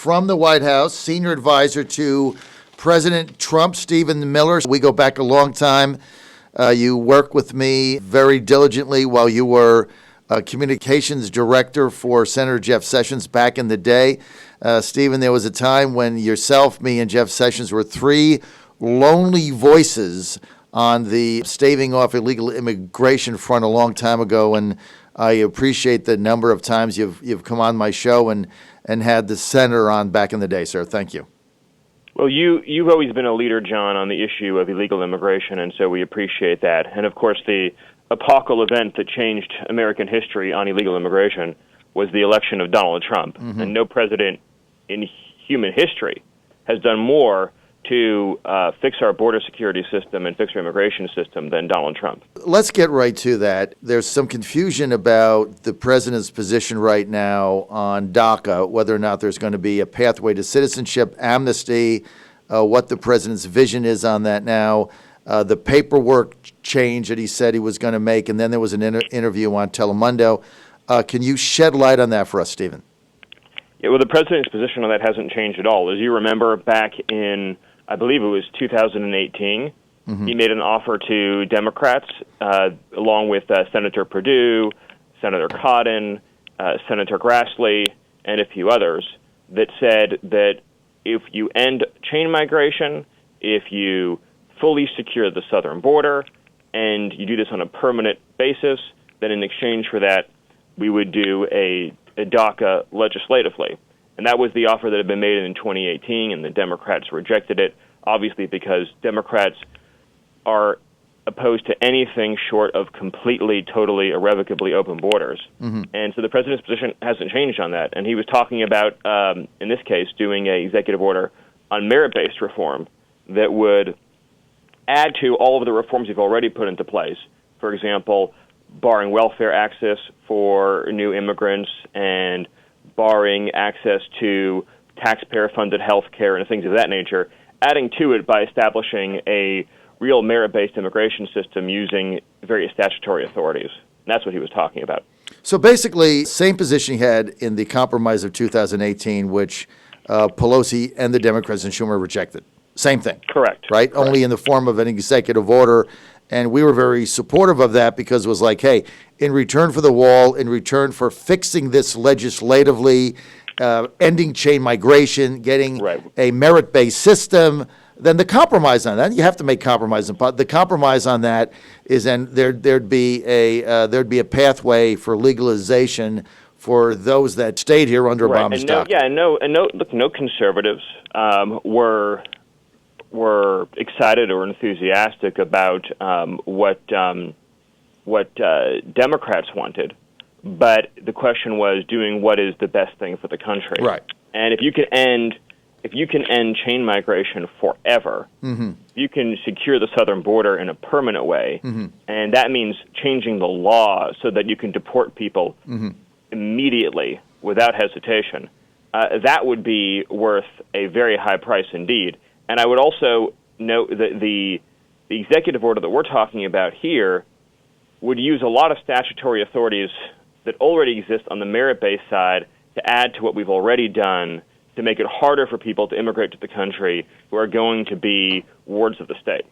from the White House, senior advisor to President Trump, Stephen Miller. We go back a long time. You worked with me very diligently while you were communications director for Senator Jeff Sessions back in the day. Stephen, there was a time when yourself, me, and Jeff Sessions were three lonely voices on the staving off illegal immigration front a long time ago, and I appreciate the number of times you've come on my show and had the senator on back in the day, sir. Thank you. Well, you've always been a leader, John, on the issue of illegal immigration, and so we appreciate that. And, of course, the epochal event that changed American history on illegal immigration was the election of Donald Trump. Mm-hmm. And no president in human history has done more to fix our border security system and fix our immigration system than Donald Trump. Let's get right to that. There's some confusion about the president's position right now on DACA, whether or not there's going to be a pathway to citizenship, amnesty, what the president's vision is on that now, the paperwork change that he said he was going to make, and then there was an interview on Telemundo. Can you shed light on that for us, Stephen? Yeah, well, the president's position on that hasn't changed at all. As you remember, back in I believe it was 2018, mm-hmm. he made an offer to Democrats, along with Senator Perdue, Senator Cotton, Senator Grassley, and a few others, that said that if you end chain migration, if you fully secure the southern border, and you do this on a permanent basis, then in exchange for that, we would do a DACA legislatively. And that was the offer that had been made in 2018, and the Democrats rejected it, obviously because Democrats are opposed to anything short of completely, totally, irrevocably open borders. Mm-hmm. And so the president's position hasn't changed on that. And he was talking about, in this case, doing an executive order on merit-based reform that would add to all of the reforms we've already put into place. For example, barring welfare access for new immigrants and barring access to taxpayer-funded health care and things of that nature, adding to it by establishing a real merit-based immigration system using various statutory authorities. And that's what he was talking about. So basically, same position he had in the compromise of 2018, which Pelosi and the Democrats and Schumer rejected. Same thing. Correct. Right? Correct. Only in the form of an executive order. And we were very supportive of that because it was like, hey, in return for the wall, in return for fixing this legislatively, ending chain migration, getting a merit-based system, then the compromise on that, you have to make compromises. But the compromise on that is then there'd be a pathway for legalization for those that stayed here under Obama's DACA. No conservatives were excited or enthusiastic about what Democrats wanted, but the question was doing what is the best thing for the country. Right. And if you can end chain migration forever, mm-hmm. you can secure the southern border in a permanent way, mm-hmm. and that means changing the law so that you can deport people mm-hmm. immediately without hesitation. That would be worth a very high price indeed. And I would also note that the executive order that we're talking about here would use a lot of statutory authorities that already exist on the merit-based side to add to what we've already done to make it harder for people to immigrate to the country who are going to be wards of the state.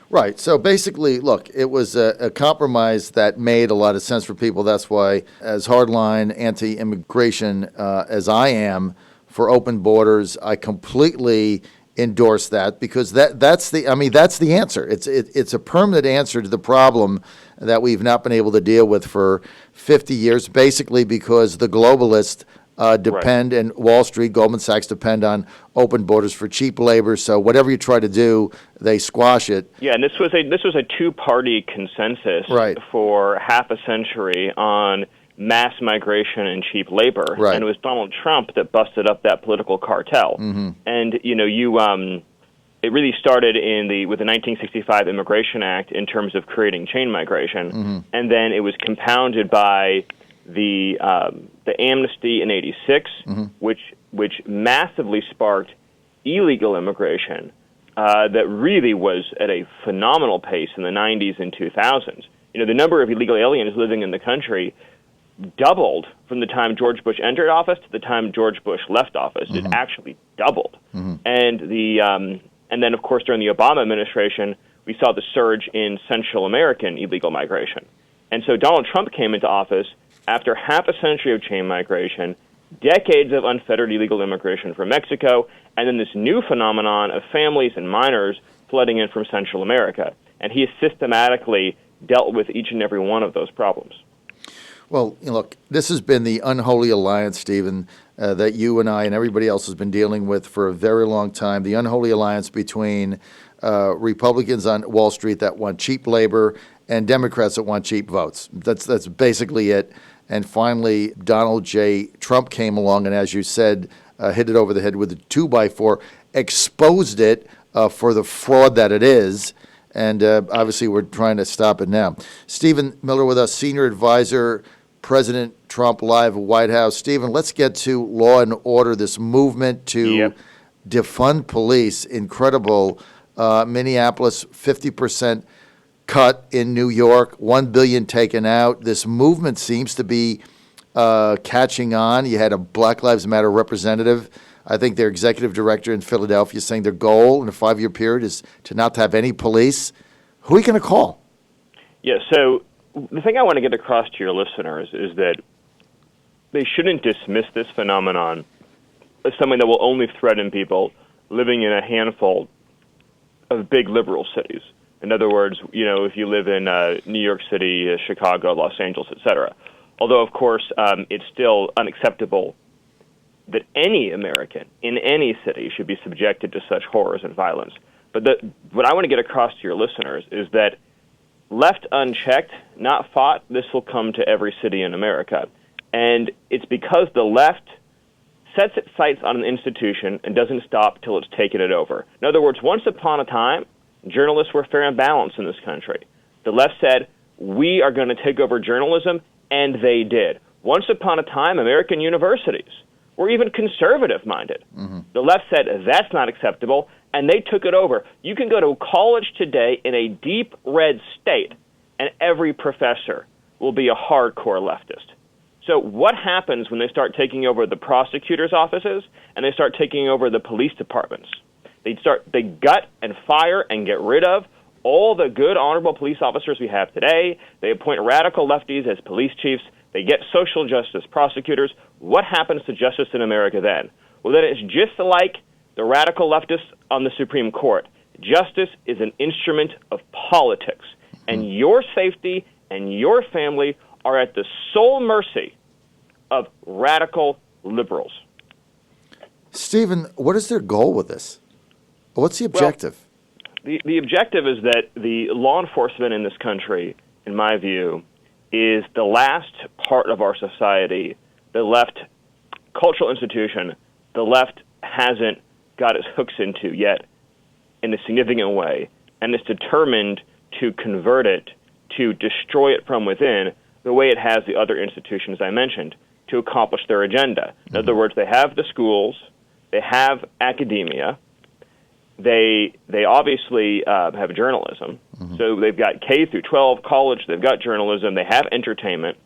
Right. So basically, look, it was a compromise that made a lot of sense for people. That's why, as hardline anti-immigration as I am, for open borders, I completely endorse that because that's the answer. It's a permanent answer to the problem that we've not been able to deal with for 50 years, basically because the globalists depend and Wall Street, Goldman Sachs depend on open borders for cheap labor. So whatever you try to do, they squash it. Yeah, and this was a two-party consensus for half a century on mass migration and cheap labor, and it was Donald Trump that busted up that political cartel. Mm-hmm. And it really started with the 1965 Immigration Act in terms of creating chain migration, mm-hmm. and then it was compounded by the amnesty in '86, mm-hmm. which massively sparked illegal immigration that really was at a phenomenal pace in the '90s and 2000s. The number of illegal aliens living in the country doubled from the time George Bush entered office to the time George Bush left office. It actually doubled. And then, of course, during the Obama administration, we saw the surge in Central American illegal migration. And so Donald Trump came into office after half a century of chain migration, decades of unfettered illegal immigration from Mexico, and then this new phenomenon of families and minors flooding in from Central America. And he has systematically dealt with each and every one of those problems. Well, look, this has been the unholy alliance, Stephen, that you and I and everybody else has been dealing with for a very long time. The unholy alliance between Republicans on Wall Street that want cheap labor and Democrats that want cheap votes. That's basically it. And finally, Donald J. Trump came along and, as you said, hit it over the head with a 2x4, exposed it for the fraud that it is. And obviously, we're trying to stop it now. Stephen Miller with us, senior advisor, President Trump, live at White House. Stephen, let's get to law and order, this movement to defund police. Incredible. Minneapolis, 50% cut in New York, $1 billion taken out. This movement seems to be catching on. You had a Black Lives Matter representative, I think their executive director in Philadelphia, saying their goal in a 5-year period is to not have any police. Who are you going to call? Yeah, so the thing I want to get across to your listeners is that they shouldn't dismiss this phenomenon as something that will only threaten people living in a handful of big liberal cities. In other words, if you live in New York City, Chicago, Los Angeles, etc. Although, of course, it's still unacceptable that any American in any city should be subjected to such horrors and violence. But what I want to get across to your listeners is that left unchecked, not fought, this will come to every city in America. And it's because the left sets its sights on an institution and doesn't stop till it's taken it over. In other words, once upon a time, journalists were fair and balanced in this country. The left said, we are going to take over journalism, and they did. Once upon a time, American universities were even conservative-minded. The left said, that's not acceptable, and they took it over. You can go to college today in a deep red state, and every professor will be a hardcore leftist. So what happens when they start taking over the prosecutors' offices and they start taking over the police departments? They gut and fire and get rid of all the good, honorable police officers we have today. They appoint radical lefties as police chiefs. They get social justice prosecutors. What happens to justice in America then? Well, then it's just like the radical leftists on the Supreme Court. Justice is an instrument of politics, and your safety and your family are at the sole mercy of radical liberals. Stephen, what is their goal with this? What's the objective? Well, the objective is that the law enforcement in this country, in my view, is the last part of our society, the left cultural institution, the left hasn't got its hooks into yet in a significant way, and is determined to convert it, to destroy it from within, the way it has the other institutions I mentioned, to accomplish their agenda. In other words, they have the schools, they have academia, they obviously have journalism. So they've got K through 12 college, they've got journalism, they have entertainment,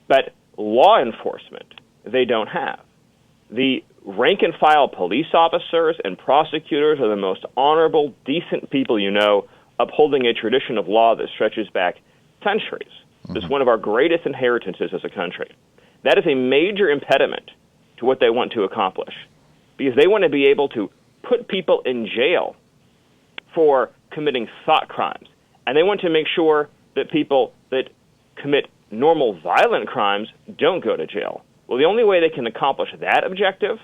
but law enforcement they don't have. The rank-and-file police officers and prosecutors are the most honorable, decent people you know, upholding a tradition of law that stretches back centuries. It's one of our greatest inheritances as a country. That is a major impediment to what they want to accomplish, because they want to be able to put people in jail for committing thought crimes, and they want to make sure that people that commit normal violent crimes don't go to jail. Well, the only way they can accomplish that objective,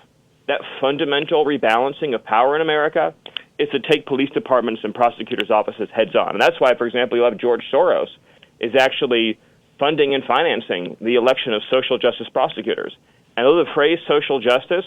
that fundamental rebalancing of power in America, is to take police departments and prosecutors' offices heads on. And that's why, for example, you have George Soros is actually funding and financing the election of social justice prosecutors. And though the phrase social justice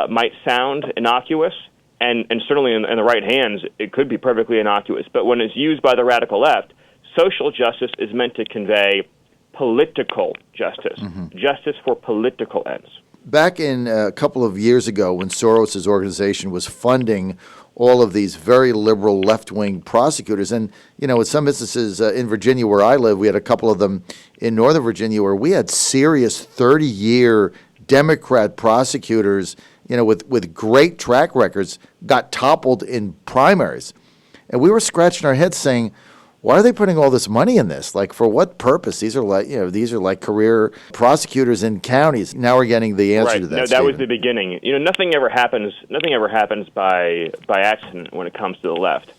might sound innocuous, and certainly in the right hands, it could be perfectly innocuous, but when it's used by the radical left, social justice is meant to convey political justice, justice for political ends. back in a couple of years ago when Soros' organization was funding all of these very liberal left-wing prosecutors, and, in some instances in Virginia where I live, we had a couple of them in Northern Virginia where we had serious 30-year Democrat prosecutors, with great track records, got toppled in primaries. And we were scratching our heads saying, why are they putting all this money in this? Like, for what purpose? These are like career prosecutors in counties. Now we're getting the answer to that. No, that Stephen. was the beginning. Nothing ever happens by accident when it comes to the left.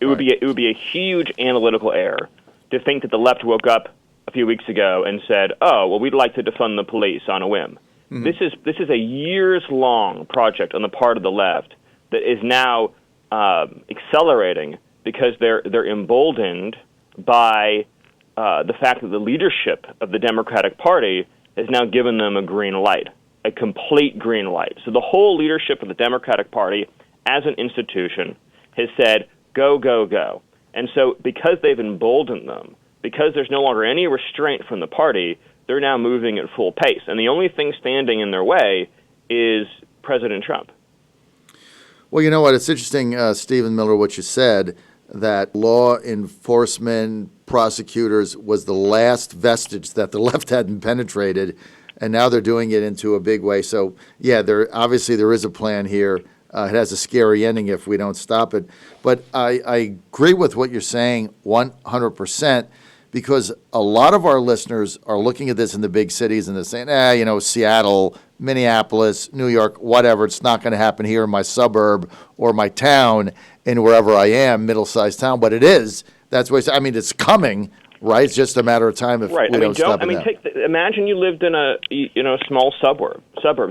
It would be a huge analytical error to think that the left woke up a few weeks ago and said, "Oh, well, we'd like to defund the police on a whim." Mm-hmm. This is a years-long project on the part of the left that is now accelerating because they're emboldened by the fact that the leadership of the Democratic Party has now given them a green light, a complete green light. So the whole leadership of the Democratic Party as an institution has said, go, go, go. And so because they've emboldened them, because there's no longer any restraint from the party, they're now moving at full pace. And the only thing standing in their way is President Trump. Well, you know what? It's interesting, Stephen Miller, what you said, that law enforcement prosecutors was the last vestige that the left hadn't penetrated, and now they're doing it into a big way. So, yeah, there is a plan here. It has a scary ending if we don't stop it. But I agree with what you're saying 100%, because a lot of our listeners are looking at this in the big cities and they're saying, Seattle, Minneapolis, New York, whatever, it's not going to happen here in my suburb or my town and wherever I am, middle-sized town. But it is. That's what it's coming, right? It's just a matter of time if we don't stop it. Imagine you lived in a small suburb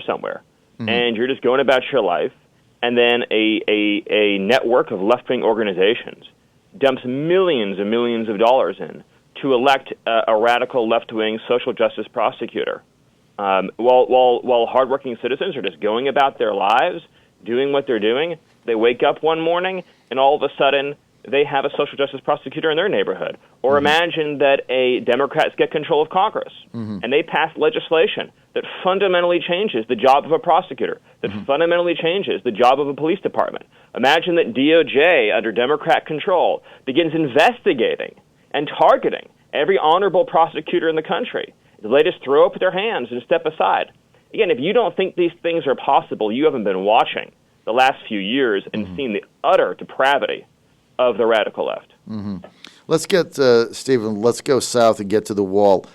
somewhere, mm-hmm. and you're just going about your life, and then a network of left-wing organizations dumps millions and millions of dollars in to elect a radical left-wing social justice prosecutor, while hardworking citizens are just going about their lives, doing what they're doing. They wake up one morning, and all of a sudden, they have a social justice prosecutor in their neighborhood. Or mm-hmm. imagine that Democrats get control of Congress, mm-hmm. and they pass legislation that fundamentally changes the job of a prosecutor, that mm-hmm. fundamentally changes the job of a police department. Imagine that DOJ, under Democrat control, begins investigating and targeting every honorable prosecutor in the country. They just throw up their hands and step aside. Again, if you don't think these things are possible, you haven't been watching the last few years and mm-hmm. seen the utter depravity of the radical left. Mm-hmm. Let's get, Stephen, let's go south and get to the wall.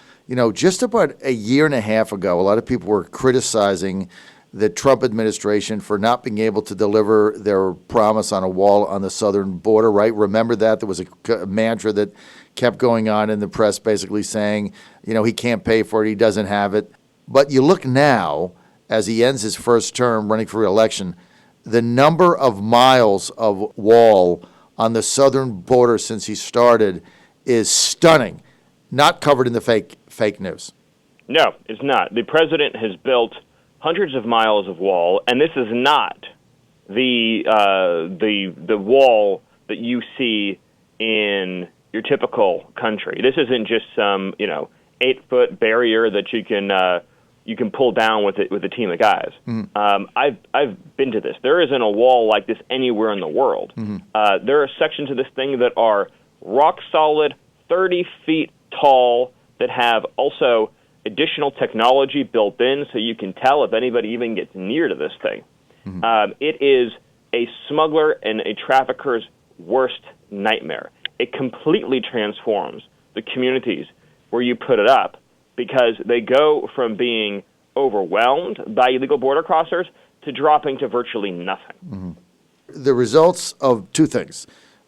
Just about a year and a half ago, a lot of people were criticizing the Trump administration for not being able to deliver their promise on a wall on the southern border, right? Remember that? There was a mantra that kept going on in the press basically saying, he can't pay for it, he doesn't have it. But you look now, as he ends his first term running for re-election, the number of miles of wall on the southern border since he started is stunning, not covered in the fake news. No, it's not. The president has built hundreds of miles of wall, and this is not the wall that you see in your typical country. This isn't just some 8-foot barrier that you can pull down with a team of guys. Mm-hmm. I've been to this. There isn't a wall like this anywhere in the world. Mm-hmm. There are sections of this thing that are rock solid, 30 feet tall, that have also additional technology built in so you can tell if anybody even gets near to this thing. Mm-hmm. It is a smuggler and a trafficker's worst nightmare. It completely transforms the communities where you put it up, because they go from being overwhelmed by illegal border crossers to dropping to virtually nothing. Mm-hmm. The results of two things: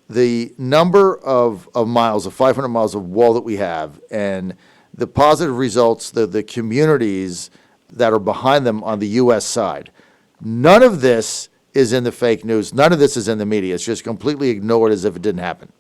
the number of miles, of 500 miles of wall that we have, and the positive results, the communities that are behind them on the U.S. side. None of this is in the fake news. None of this is in the media. It's just completely ignored as if it didn't happen.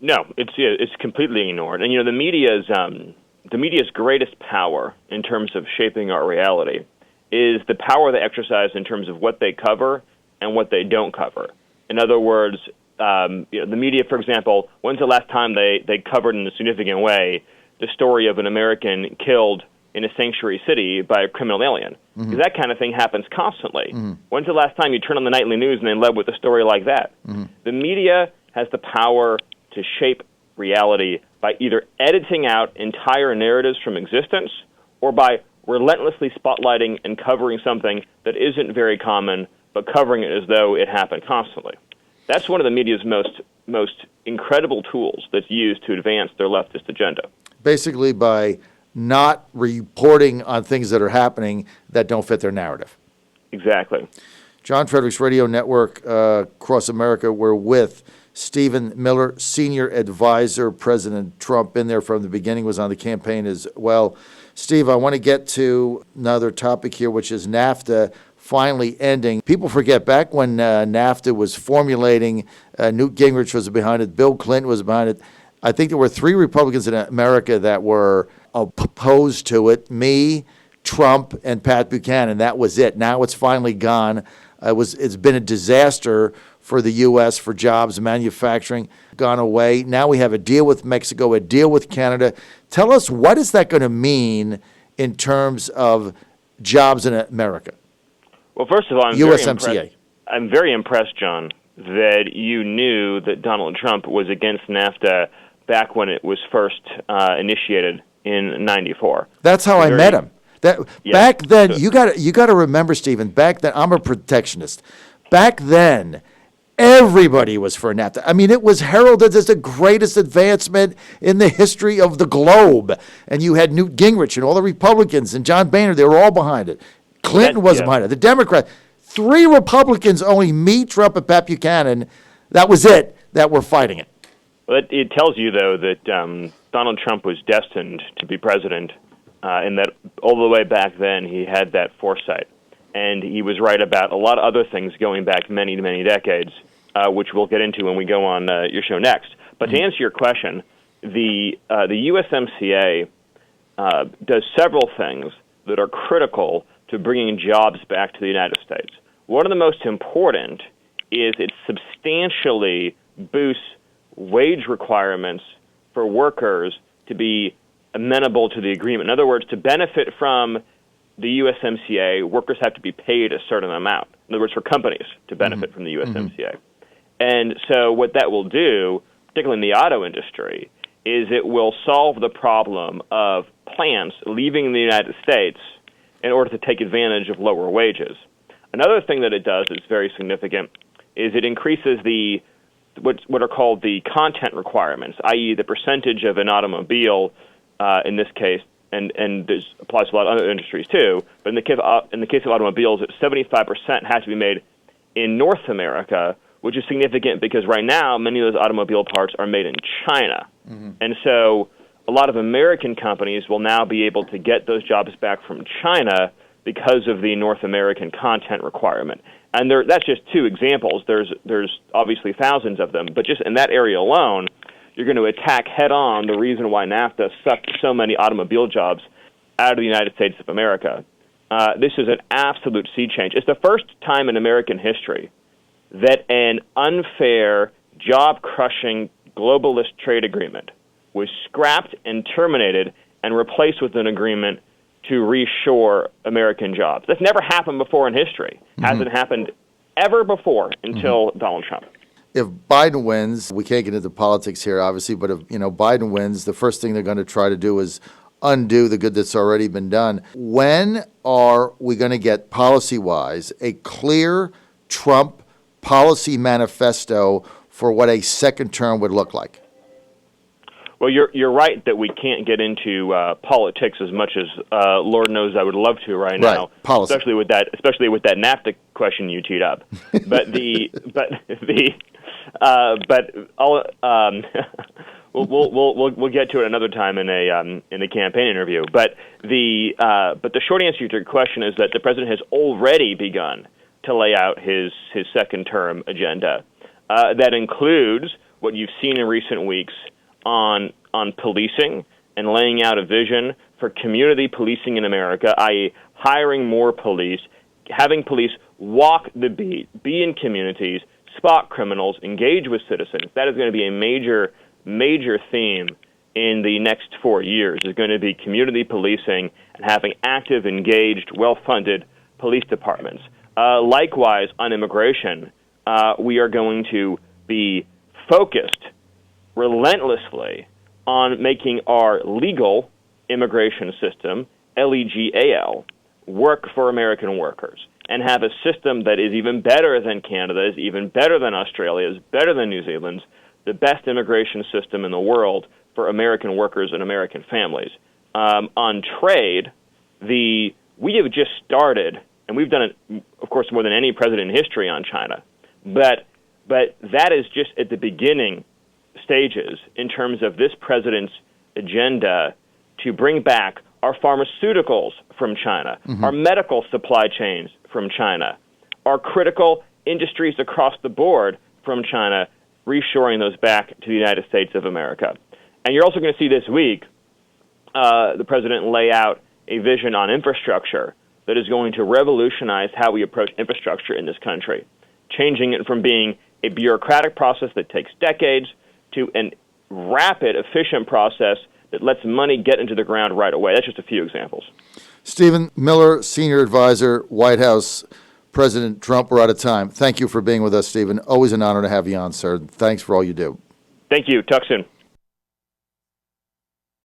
No, it's completely ignored. And the media's greatest power in terms of shaping our reality is the power they exercise in terms of what they cover and what they don't cover. In other words, the media, for example, when's the last time they covered in a significant way the story of an American killed in a sanctuary city by a criminal alien. Because that kind of thing happens constantly. When's the last time you turn on the nightly news and they led with a story like that? The media has the power to shape reality by either editing out entire narratives from existence or by relentlessly spotlighting and covering something that isn't very common, but covering it as though it happened constantly. That's one of the media's most incredible tools that's used to advance their leftist agenda. Basically by not reporting on things that are happening that don't fit their narrative. Exactly. John Fredericks Radio Network across America, we're with Stephen Miller, Senior Advisor, President Trump, been there from the beginning, was on the campaign as well. Steve, I want to get to another topic here, which is NAFTA finally ending. People forget back when NAFTA was formulating, Newt Gingrich was behind it, Bill Clinton was behind it. I think there were 3 Republicans in America that were opposed to it, me, Trump, and Pat Buchanan. That was it. Now it's finally gone. It's been a disaster for the U.S., for jobs, manufacturing, gone away. Now we have a deal with Mexico, a deal with Canada. Tell us, what is that going to mean in terms of jobs in America? Well, first of all, I'm very impressed, John, that you knew that Donald Trump was against NAFTA back when it was first initiated in '94. That's how I met him. Back then, you got to remember, Stephen. Back then, I'm a protectionist. Back then, everybody was for NAFTA. I mean, it was heralded as the greatest advancement in the history of the globe. And you had Newt Gingrich and all the Republicans and John Boehner. They were all behind it. Clinton wasn't behind it. The Democrats, 3 Republicans, only me, Trump, and Pat Buchanan. That was it. That were fighting it. Well, it tells you, though, that Donald Trump was destined to be president, and that all the way back then he had that foresight. And he was right about a lot of other things going back many, many decades, which we'll get into when we go on your show next. But to answer your question, the USMCA does several things that are critical to bringing jobs back to the United States. One of the most important is it substantially boosts wage requirements for workers to be amenable to the agreement. In other words, to benefit from the USMCA, workers have to be paid a certain amount. In other words, for companies to benefit from the USMCA. And so what that will do, particularly in the auto industry, is it will solve the problem of plants leaving the United States in order to take advantage of lower wages. Another thing that it does that's very significant is it increases what are called the content requirements, i.e. the percentage of an automobile, in this case, and this applies to a lot of other industries too, but in the case of automobiles, 75% has to be made in North America, which is significant because right now many of those automobile parts are made in China. And so a lot of American companies will now be able to get those jobs back from China because of the North American content requirement. And that's just 2 examples. There's obviously thousands of them, but just in that area alone, you're going to attack head-on the reason why NAFTA sucked so many automobile jobs out of the United States of America. This is an absolute sea change. It's the first time in American history that an unfair, job-crushing, globalist trade agreement was scrapped and terminated and replaced with an agreement to reshore American jobs. That's never happened before in history. Hasn't happened ever before until Donald Trump. If Biden wins, we can't get into politics here, obviously, but if Biden wins, the first thing they're going to try to do is undo the good that's already been done. When are we going to get, policy-wise, a clear Trump policy manifesto for what a second term would look like? Well, you're right that we can't get into politics as much as Lord knows I would love to right now. Policy. Especially with that NAFTA question you teed up. But we'll get to it another time in a campaign interview. But the short answer to your question is that the president has already begun to lay out his second term agenda. That includes what you've seen in recent weeks on policing and laying out a vision for community policing in America, i.e. hiring more police, having police walk the beat, be in communities, spot criminals, engage with citizens. That is going to be a major theme in the next 4 years is going to be community policing and having active, engaged, well-funded police departments. Likewise, on immigration, we are going to be focused relentlessly on making our legal immigration system, legal, work for American workers, and have a system that is even better than Canada's, even better than Australia's, better than New Zealand's, the best immigration system in the world for American workers and American families. On trade, we have just started, and we've done it, of course, more than any president in history on China, but that is just at the beginning stages in terms of this president's agenda to bring back our pharmaceuticals from China, our medical supply chains from China, our critical industries across the board from China, reshoring those back to the United States of America. And you're also going to see this week the president lay out a vision on infrastructure that is going to revolutionize how we approach infrastructure in this country, changing it from being a bureaucratic process that takes decades to a rapid, efficient process that lets money get into the ground right away. That's just a few examples. Stephen Miller, Senior Advisor, White House, President Trump. We're out of time. Thank you for being with us, Stephen. Always an honor to have you on, sir. Thanks for all you do. Thank you. Talk soon.